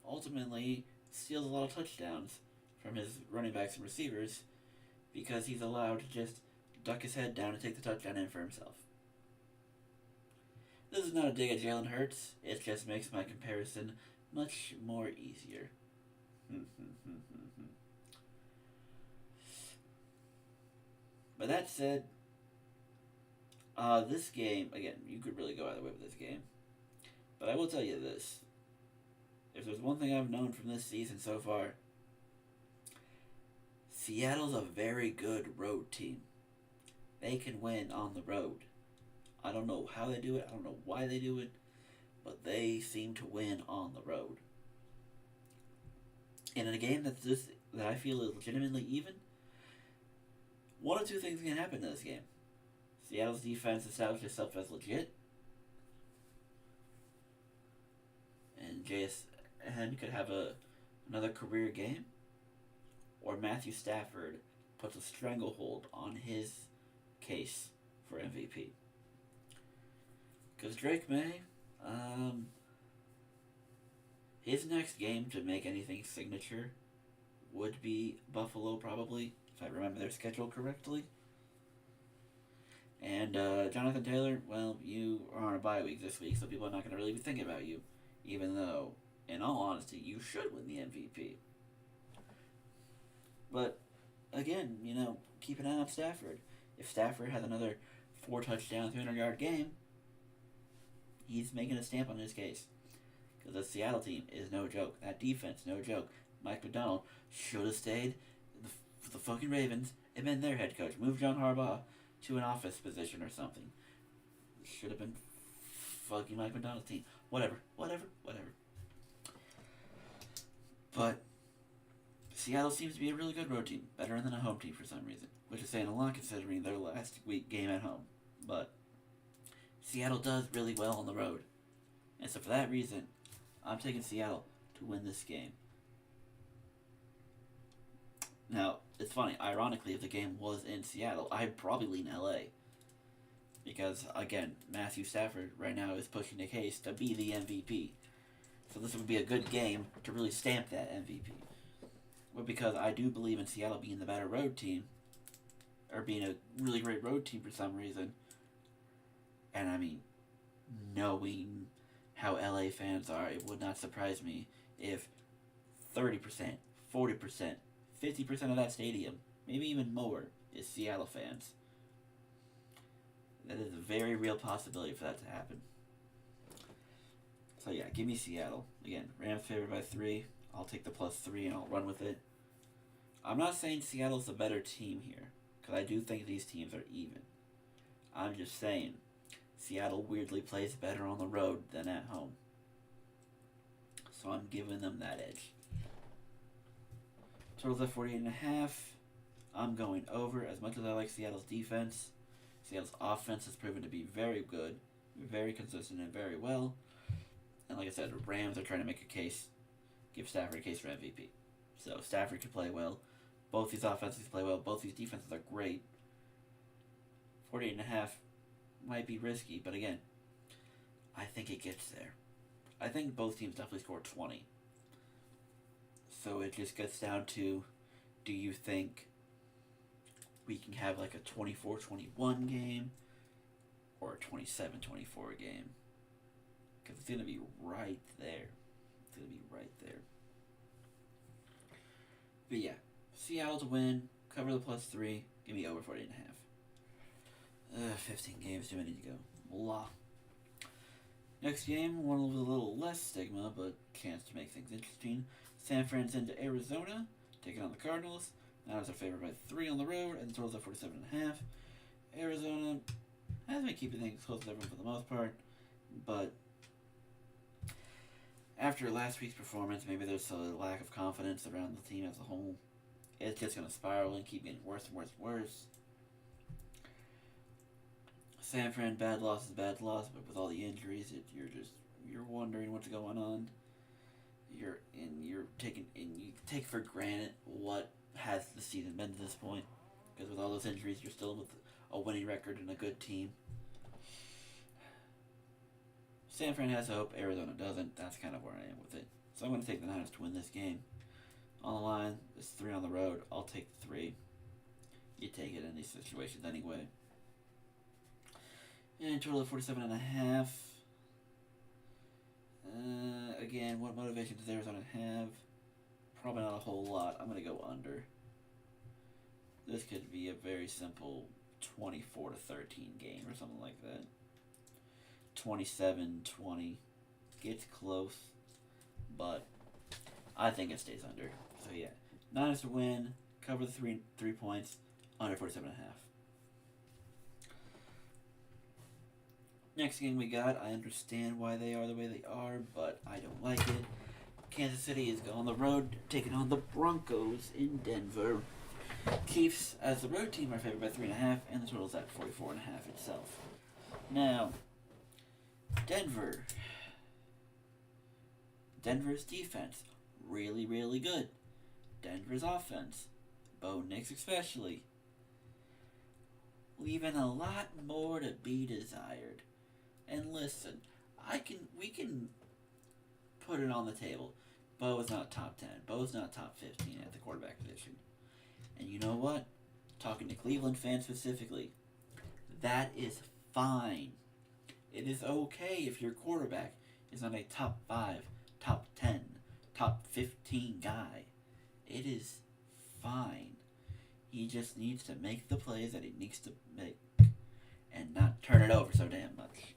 ultimately steals a lot of touchdowns from his running backs and receivers because he's allowed to just duck his head down and take the touchdown in for himself. This is not a dig at Jalen Hurts, it just makes my comparison much more easier. But that said, this game, again, you could really go either way with this game. But I will tell you this. If there's one thing I've known from this season so far, Seattle's a very good road team. They can win on the road. I don't know how they do it. I don't know why they do it. But they seem to win on the road. And in a game that I feel is legitimately even, one of two things can happen in this game. Seattle's defense establishes itself as legit, and JSN could have another career game, or Matthew Stafford puts a stranglehold on his case for MVP. Because Drake May, his next game to make anything signature would be Buffalo, probably, if I remember their schedule correctly. And Jonathan Taylor, well, you are on a bye week this week, so people are not going to really be thinking about you, even though, in all honesty, you should win the MVP. But, again, keep an eye on Stafford. If Stafford has another 4-touchdown, 300-yard game, he's making a stamp on his case. Because the Seattle team is no joke. That defense, no joke. Mike McDonald should have stayed with the fucking Ravens and been their head coach. Move John Harbaugh to an office position or something. Should have been fucking Mike McDonald's team. Whatever. But Seattle seems to be a really good road team. Better than a home team for some reason. Which is saying a lot considering their last week game at home. But Seattle does really well on the road. And so for that reason, I'm taking Seattle to win this game. Now, it's funny. Ironically, if the game was in Seattle, I'd probably lean LA. Because, again, Matthew Stafford right now is pushing the case to be the MVP. So this would be a good game to really stamp that MVP. But because I do believe in Seattle being the better road team, or being a really great road team for some reason, and I mean, knowing how LA fans are, it would not surprise me if 30%, 40%, 50% of that stadium, maybe even more, is Seattle fans. That is a very real possibility for that to happen. So yeah, give me Seattle. Again, Rams favored by 3. I'll take the +3 and I'll run with it. I'm not saying Seattle's the better team here, because I do think these teams are even. I'm just saying, Seattle weirdly plays better on the road than at home. So I'm giving them that edge. Total's at 48.5. I'm going over. As much as I like Seattle's defense, Seattle's offense has proven to be very good, very consistent, and very well. And like I said, the Rams are trying to make a case, give Stafford a case for MVP. So Stafford can play well. Both these offenses play well. Both these defenses are great. 48.5 might be risky, but again, I think it gets there. I think both teams definitely score 20. So it just gets down to, do you think we can have like a 24-21 game or a 27-24 game? Because it's going to be right there. It's going to be right there. But yeah, Seattle to win, cover the +3, give me over 48.5. 15 games, too many to go. Blah. Next game, one with a little less stigma, but chance to make things interesting. San Fran's into Arizona, taking on the Cardinals. Now it's a favorite by 3 on the road, and the total's at 47.5. Arizona has been keeping things close to everyone for the most part, but after last week's performance, maybe there's a lack of confidence around the team as a whole. It's just going to spiral and keep getting worse and worse and worse. San Fran, bad loss is bad loss, but with all the injuries, you're wondering what's going on. You take for granted what has the season been to this point, because with all those injuries, you're still with a winning record and a good team. San Fran has hope, Arizona doesn't. That's kind of where I am with it. So I'm going to take the Niners to win this game. On the line, it's 3 on the road. I'll take the 3. You take it in these situations anyway. And total of 47.5. Again, what motivation does Arizona have? Probably not a whole lot. I'm going to go under. This could be a very simple 24-13 game or something like that. 27-20. Gets close, but I think it stays under. So yeah, Niners to win, cover the 3 points, under 47.5. Next game we got, I understand why they are the way they are, but I don't like it. Kansas City is on the road, taking on the Broncos in Denver. Chiefs, as the road team, are favored by 3.5, and the total's at 44.5 itself. Now, Denver's defense, really, really good. Denver's offense, Bo Nix especially, leaving a lot more to be desired. And listen, we can put it on the table. Bo is not top 10. Bo is not top 15 at the quarterback position. And you know what? Talking to Cleveland fans specifically, that is fine. It is okay if your quarterback is not a top 5, top 10, top 15 guy. It is fine. He just needs to make the plays that he needs to make and not turn it over so damn much.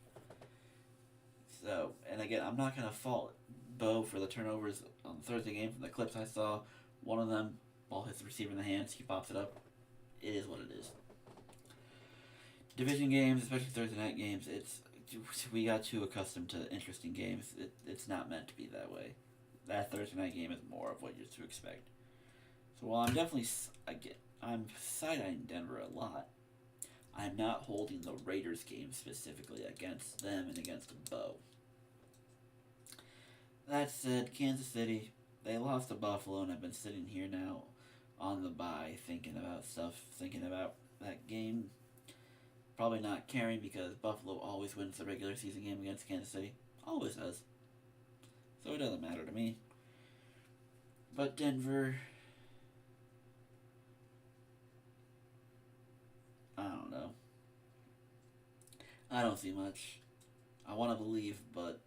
So, and again, I'm not going to fault Bo for the turnovers on the Thursday game. From the clips I saw, one of them, ball hits the receiver in the hands, he pops it up. It is what it is. Division games, especially Thursday night games, we got too accustomed to interesting games. It's not meant to be that way. That Thursday night game is more of what you're to expect. So while I'm definitely, I'm side-eyeing Denver a lot, I'm not holding the Raiders game specifically against them and against Bo. That said, Kansas City, they lost to Buffalo, and I've been sitting here now on the bye thinking about that game. Probably not caring because Buffalo always wins the regular season game against Kansas City. Always does. So it doesn't matter to me. But Denver, I don't know. I don't see much. I want to believe, but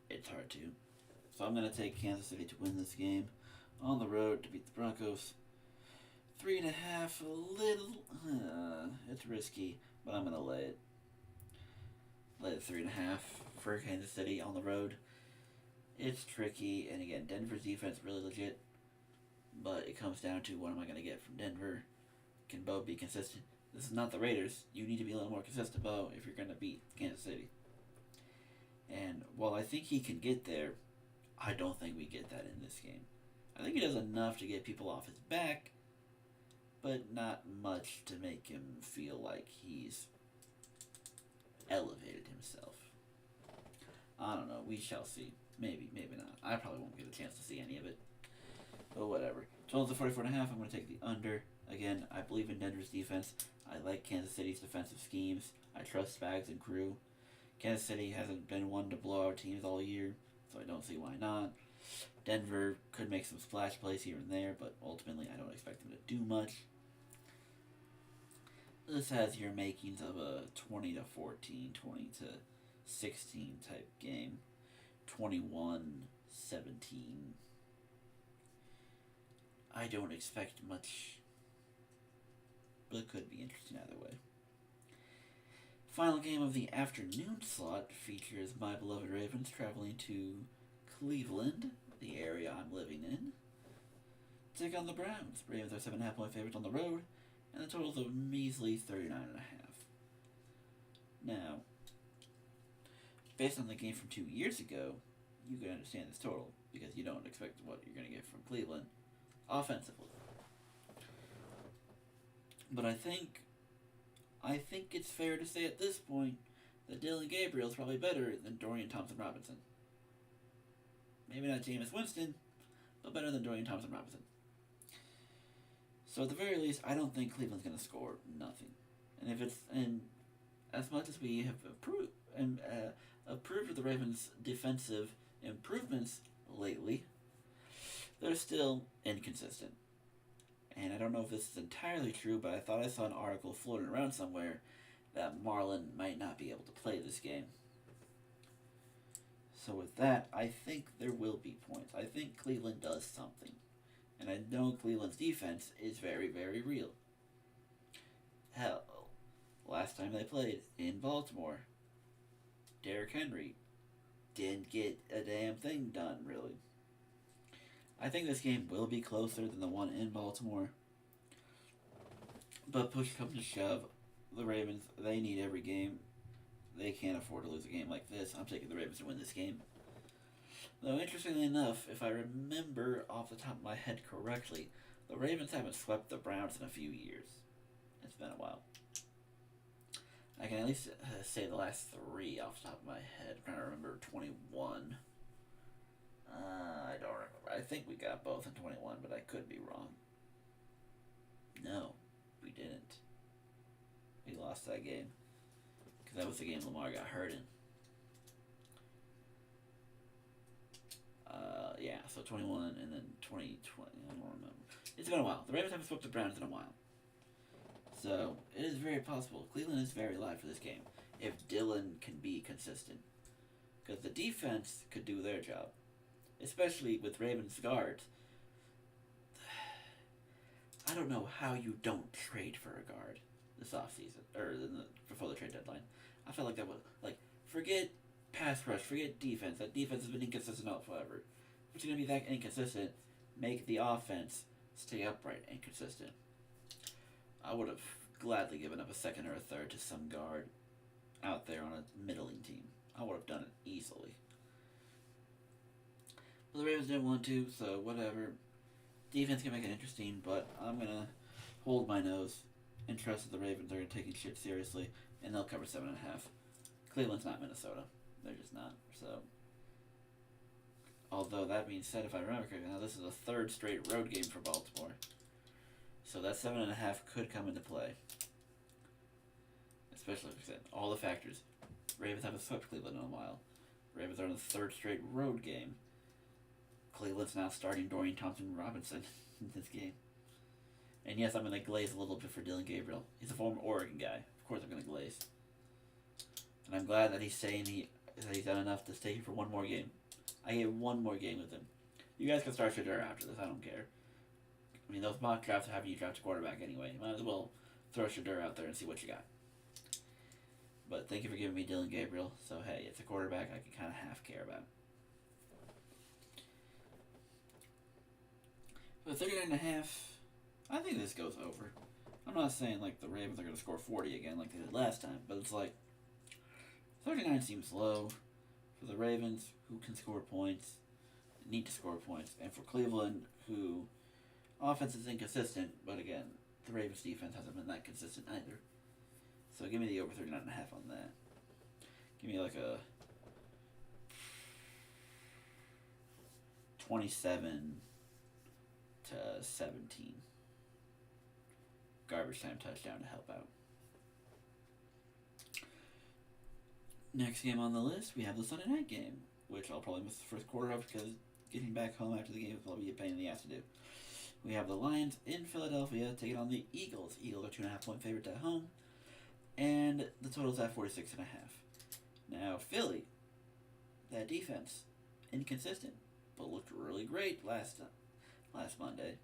it's hard to. So I'm going to take Kansas City to win this game on the road to beat the Broncos. 3.5, a little. It's risky, but I'm going to lay it. Lay it 3.5 for Kansas City on the road. It's tricky, and again, Denver's defense really legit, but it comes down to what am I going to get from Denver? Can Bo be consistent? This is not the Raiders. You need to be a little more consistent, Bo, if you're going to beat Kansas City. And while I think he can get there, I don't think we get that in this game. I think he does enough to get people off his back, but not much to make him feel like he's elevated himself. I don't know. We shall see. Maybe, maybe not. I probably won't get a chance to see any of it. But whatever. Total's a 44.5. I'm going to take the under. Again, I believe in Denver's defense. I like Kansas City's defensive schemes. I trust Spags and crew. Kansas City hasn't been one to blow out teams all year, so I don't see why not. Denver could make some splash plays here and there, but ultimately I don't expect them to do much. This has your makings of a 20 to 14, 20 to 16 type game. 21-17. I don't expect much, but it could be interesting either way. Final game of the afternoon slot features my beloved Ravens traveling to Cleveland, the area I'm living in, to take on the Browns. Ravens are 7.5 point favorites on the road, and the total's a measly 39.5. Now, based on the game from 2 years ago, you can understand this total because you don't expect what you're going to get from Cleveland offensively. But I think it's fair to say at this point that Dillion Gabrial is probably better than Dorian Thompson-Robinson. Maybe not Jameis Winston, but better than Dorian Thompson-Robinson. So at the very least, I don't think Cleveland's going to score nothing. And as much as we have approved of the Ravens' defensive improvements lately, they're still inconsistent. And I don't know if this is entirely true, but I thought I saw an article floating around somewhere that Marlon might not be able to play this game. So with that, I think there will be points. I think Cleveland does something. And I know Cleveland's defense is very, very real. Hell, last time they played in Baltimore, Derrick Henry didn't get a damn thing done, really. I think this game will be closer than the one in Baltimore. But push comes to shove, the Ravens, they need every game. They can't afford to lose a game like this. I'm taking the Ravens to win this game. Though, interestingly enough, if I remember off the top of my head correctly, the Ravens haven't swept the Browns in a few years. It's been a while. I can at least say the last three off the top of my head. I'm trying to remember 21. I don't remember. I think we got both in 21, but I could be wrong. No, we didn't. We lost that game. Because that was the game Lamar got hurt in. Yeah, so 21 and then 2020. I don't remember. It's been a while. The Ravens haven't swept the Browns in a while. So, it is very possible. Cleveland is very live for this game. If Dylan can be consistent. Because the defense could do their job. Especially with Ravens guards. I don't know how you don't trade for a guard this offseason. Or before the trade deadline. I felt like that was, forget pass rush, forget defense. That defense has been inconsistent all forever. If it's going to be that inconsistent, make the offense stay upright and consistent. I would have gladly given up a second or a third to some guard out there on a middling team. I would have done it easily. But the Ravens didn't want to, so whatever. Defense can make it interesting, but I'm going to hold my nose and trust that the Ravens are taking shit seriously, and they'll cover 7.5. Cleveland's not Minnesota. They're just not. So, although that being said, if I remember correctly, now this is a third straight road game for Baltimore. So that 7.5 could come into play. especially like I said, all the factors. Ravens haven't swept Cleveland in a while. Ravens are in the third straight road game. Cleveland's now starting Dorian Thompson-Robinson in this game. And yes, I'm going to glaze a little bit for Dillion Gabrial. He's a former Oregon guy. Of course I'm going to glaze. And I'm glad that he's saying that he's done enough to stay here for one more game. I get one more game with him. You guys can start Shadur after this. I don't care. I mean, those mock drafts are having you draft a quarterback anyway. You might as well throw Shadur out there and see what you got. But thank you for giving me Dillion Gabriel. So, hey, it's a quarterback I can kind of half care about. But 39.5, I think this goes over. I'm not saying like the Ravens are going to score 40 again like they did last time, but it's like 39 seems low for the Ravens, who can score points, need to score points, and for Cleveland, who offense is inconsistent, but again, the Ravens defense hasn't been that consistent either. So give me the over 39.5 on that. Give me like a 27 to 17 garbage time touchdown to help out. Next game on the list, we have the Sunday night game, which I'll probably miss the first quarter of because getting back home after the game will probably be a pain in the ass to do. We have the Lions in Philadelphia taking on the Eagles. Eagles are 2.5 point favorites at home, and the total's at 46.5. Now Philly, that defense, inconsistent, but looked really great last Monday.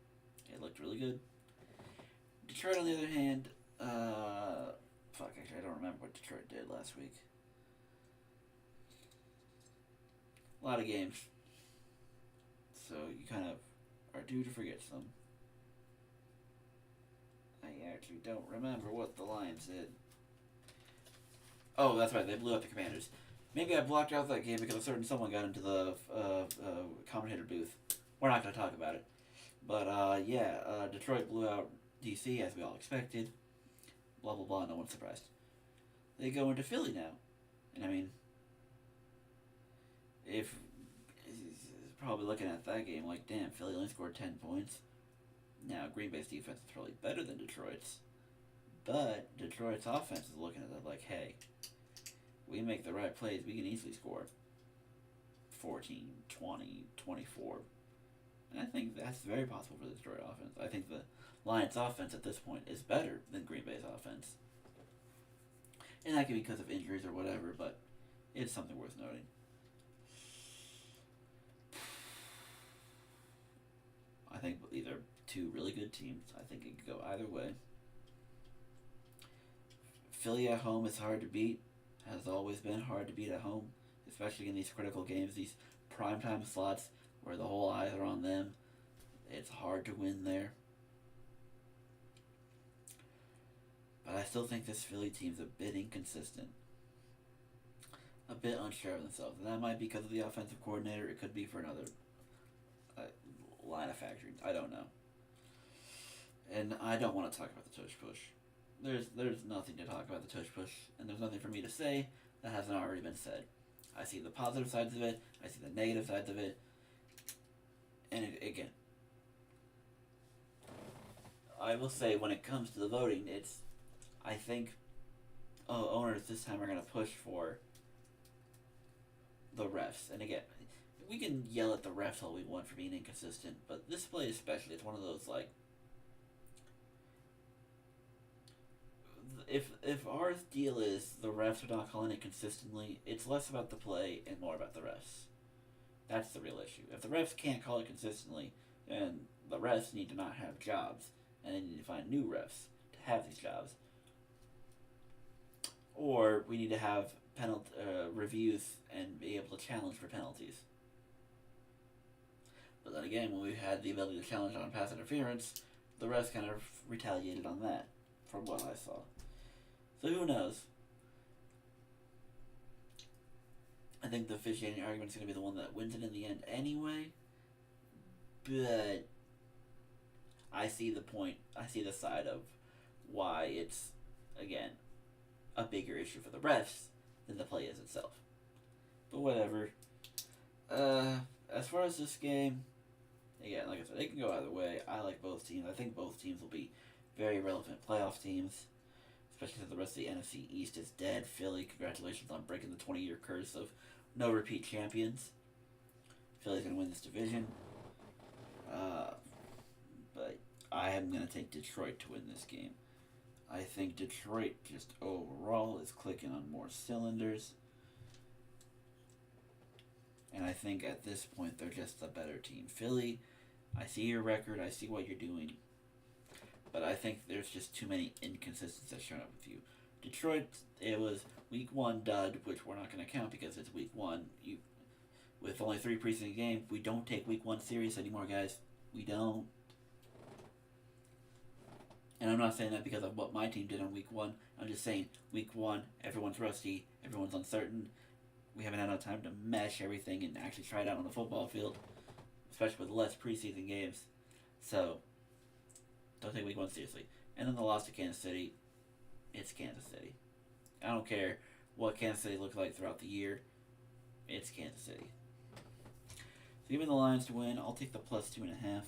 It looked really good. Detroit, on the other hand, actually I don't remember what Detroit did last week. A lot of games. So you kind of are due to forget some. I actually don't remember what the Lions did. Oh, that's right, they blew up the Commanders. Maybe I blocked out that game because a certain someone got into the commentator booth. We're not going to talk about it. But, Detroit blew out DC, as we all expected. Blah, blah, blah, no one's surprised. They go into Philly now. And, I mean, if probably looking at that game like, damn, Philly only scored 10 points. Now, Green Bay's defense is probably better than Detroit's. But Detroit's offense is looking at it like, hey, we make the right plays, we can easily score 14, 20, 24. And I think that's very possible for the Detroit offense. I think the Lions offense at this point is better than Green Bay's offense. And that could be because of injuries or whatever, but it's something worth noting. I think these are two really good teams. I think it could go either way. Philly at home is hard to beat. Has always been hard to beat at home, especially in these critical games, these primetime slots where the whole eyes are on them. It's hard to win there. But I still think this Philly team's a bit inconsistent. A bit unsure of themselves. And that might be because of the offensive coordinator. It could be for another line of factory. I don't know. And I don't want to talk about the tush push. There's nothing to talk about the tush push, and there's nothing for me to say that hasn't already been said. I see the positive sides of it, I see the negative sides of it, and again, I will say when it comes to the voting, I think owners this time are going to push for the refs. And again, we can yell at the refs all we want for being inconsistent, but this play especially, it's one of those like, if our deal is the refs are not calling it consistently, it's less about the play and more about the refs. That's the real issue. If the refs can't call it consistently, then the refs need to not have jobs, and they need to find new refs to have these jobs. Or we need to have reviews and be able to challenge for penalties. But then again, when we had the ability to challenge on pass interference, the refs kind of retaliated on that, from what I saw. So who knows? I think the officiating argument is going to be the one that wins it in the end anyway. But I see the point. I see the side of why it's, again, a bigger issue for the refs than the play is itself. But whatever. As far as this game, again, like I said, it can go either way. I like both teams. I think both teams will be very relevant playoff teams. especially since the rest of the NFC East is dead. Philly, congratulations on breaking the 20-year curse of no repeat champions. Philly's going to win this division. But I am going to take Detroit to win this game. I think Detroit just overall is clicking on more cylinders. And I think at this point they're just the better team. Philly, I see your record, I see what you're doing. But I think there's just too many inconsistencies that showing up with you. Detroit, it was week 1 dud, which we're not going to count because it's week 1. With only 3 preseason games, we don't take week 1 serious anymore, guys. We don't. And I'm not saying that because of what my team did on week 1. I'm just saying week 1, everyone's rusty, everyone's uncertain. We haven't had enough time to mesh everything and actually try it out on the football field, especially with less preseason games. So, don't take week 1 seriously. And then the loss to Kansas City, it's Kansas City. I don't care what Kansas City looked like throughout the year. It's Kansas City. So even the Lions to win, I'll take the plus 2.5.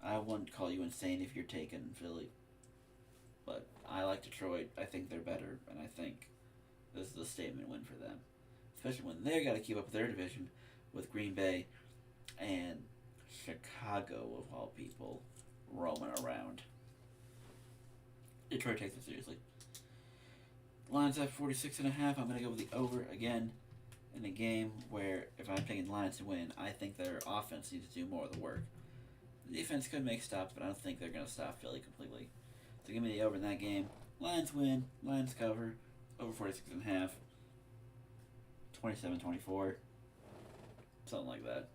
I wouldn't call you insane if you're taking Philly. But I like Detroit. I think they're better. And I think this is a statement win for them. Especially when they've got to keep up with their division with Green Bay and Chicago, of all people, roaming around. Detroit takes it seriously. Lions at 46.5. I'm going to go with the over again in a game where if I'm taking Lions to win, I think their offense needs to do more of the work. The defense could make stops, but I don't think they're going to stop Philly completely. So give me the over in that game. Lions win. Lions cover. Over 46.5. 27-24. Something like that.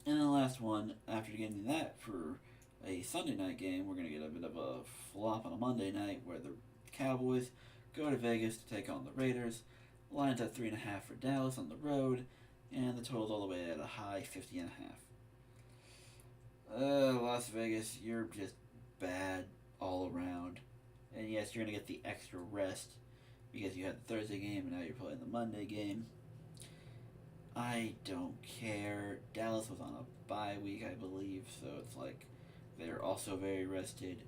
And the last one, after getting that for a Sunday night game, we're going to get a bit of a flop on a Monday night where the Cowboys go to Vegas to take on the Raiders. Lions at 3.5 for Dallas on the road, and the total's all the way at a high 50.5. Las Vegas, you're just bad all around. And yes, you're going to get the extra rest because you had the Thursday game and now you're playing the Monday game. I don't care. Dallas was on a bye week, I believe, so it's like they're also very rested.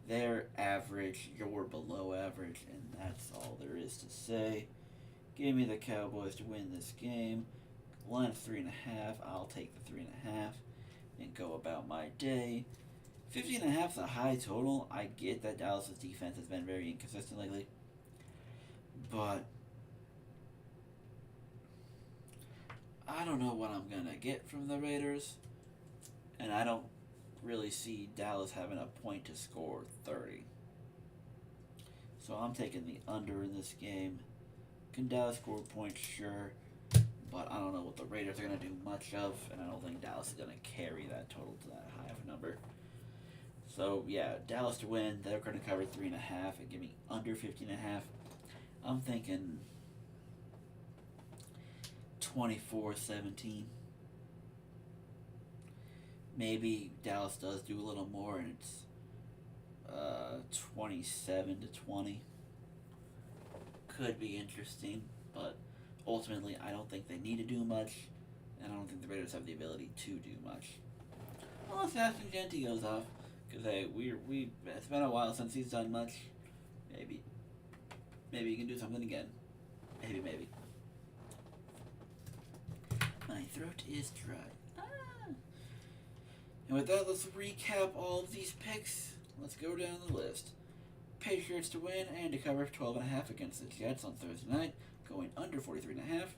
They're average, you're below average, and that's all there is to say. Give me the Cowboys to win this game. Line's 3.5. I'll take the 3.5 and go about my day. 50.5 is a high total. I get that Dallas' defense has been very inconsistent lately, but I don't know what I'm gonna get from the Raiders, and I don't really see Dallas having a point to score 30. So I'm taking the under in this game. Can Dallas score points? Sure. But I don't know what the Raiders are going to do much of, and I don't think Dallas is going to carry that total to that high of a number. So, yeah, Dallas to win. They're going to cover 3.5 and give me under 50.5. I'm thinking 24-17. Maybe Dallas does do a little more, and it's 27-20. Could be interesting, but ultimately I don't think they need to do much, and I don't think the Raiders have the ability to do much. Unless Ashton Genty goes off, because hey, it's been a while since he's done much. Maybe he can do something again. Maybe. My throat is dry. And with that, let's recap all of these picks. Let's go down the list. Patriots to win and to cover 12.5 against the Jets on Thursday night, going under 43.5.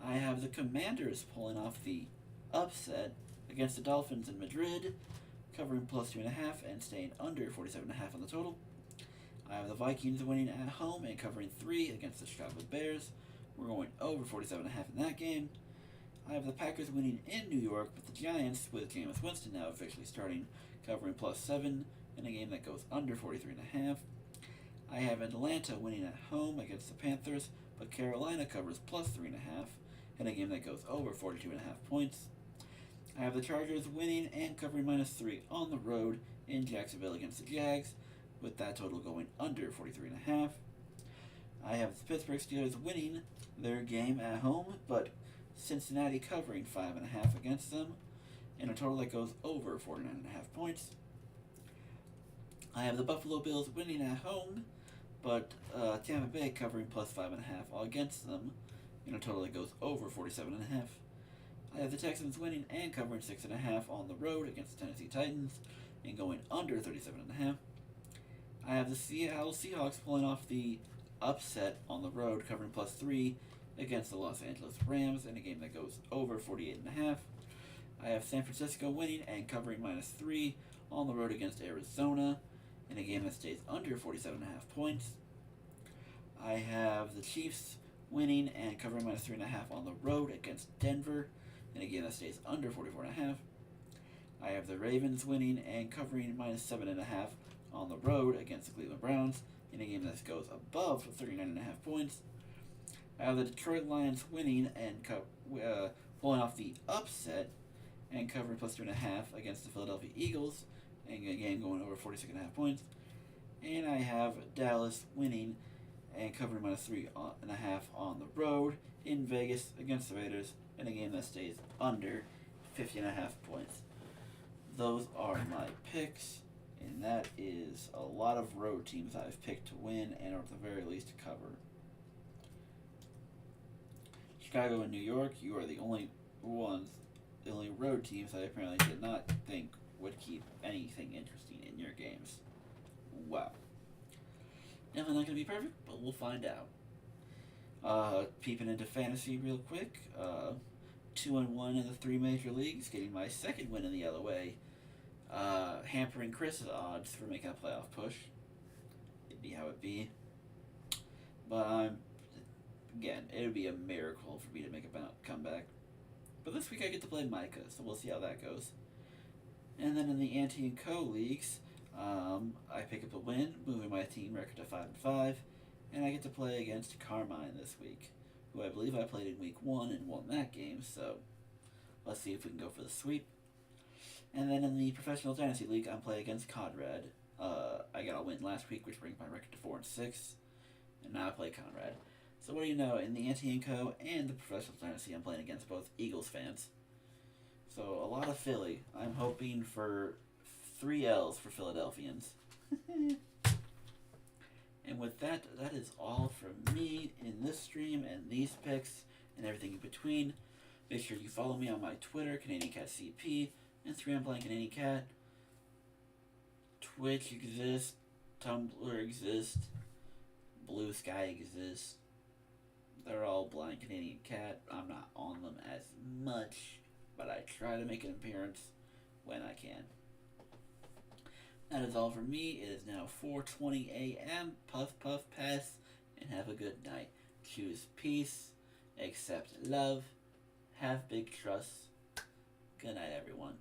I have the Commanders pulling off the upset against the Dolphins in Madrid, covering plus 2.5 and staying under 47.5 on the total. I have the Vikings winning at home and covering 3 against the Chicago Bears. We're going over 47.5 in that game. I have the Packers winning in New York, with the Giants, with Jameis Winston now officially starting, covering plus 7 in a game that goes under 43.5. I have Atlanta winning at home against the Panthers, but Carolina covers plus 3.5 in a game that goes over 42.5 points. I have the Chargers winning and covering minus 3 on the road in Jacksonville against the Jags, with that total going under 43.5. I have the Pittsburgh Steelers winning their game at home, but Cincinnati covering 5.5 against them, in a total that goes over 49.5 points. I have the Buffalo Bills winning at home, but Tampa Bay covering plus 5.5 all against them, in a total that goes over 47.5. I have the Texans winning and covering 6.5 on the road against the Tennessee Titans, and going under 37.5. I have the Seattle Seahawks pulling off the upset on the road, covering plus 3 against the Los Angeles Rams in a game that goes over 48.5. I have San Francisco winning and covering minus 3 on the road against Arizona in a game that stays under 47.5 points. I have the Chiefs winning and covering minus 3.5 on the road against Denver in a game that stays under 44.5. I have the Ravens winning and covering minus 7.5 on the road against the Cleveland Browns in a game that goes above 39.5 points. I have the Detroit Lions winning and pulling off the upset and covering plus 2.5 against the Philadelphia Eagles in a game going over 46.5 points. And I have Dallas winning and covering minus 3.5 on the road in Vegas against the Raiders in a game that stays under 50.5 points. Those are my picks, and that is a lot of road teams I've picked to win and or at the very least to cover. Chicago and New York, you are the only road teams that I apparently did not think would keep anything interesting in your games. Wow. Definitely not going to be perfect, but we'll find out. Peeping into fantasy real quick. 2-1 in the 3 major leagues, getting my second win in the LOA. Hampering Chris's odds for making a playoff push. It'd be how it be. But again, it would be a miracle for me to make a comeback. But this week I get to play Micah, so we'll see how that goes. And then in the Ante and Co leagues, I pick up a win, moving my team record to 5-5, and I get to play against Carmine this week, who I believe I played in week 1 and won that game, so let's see if we can go for the sweep. And then in the Professional Dynasty League, I'm playing against Conrad. I got a win last week, which brings my record to 4-6, and now I play Conrad. So what do you know, in the Ante and Co and the Professional Dynasty, I'm playing against both Eagles fans. So a lot of Philly. I'm hoping for 3 L's for Philadelphians. And with that, that is all from me in this stream and these picks and everything in between. Make sure you follow me on my Twitter, CanadianCatCP, Instagram, Blank Canadian Cat. Twitch exists, Tumblr exists, Blue Sky exists. They're all Blind Canadian Cat. I'm not on them as much, but I try to make an appearance when I can. That is all for me. It is now 4:20 a.m. Puff, puff, pass, and have a good night. Choose peace, accept love, have big trust. Good night, everyone.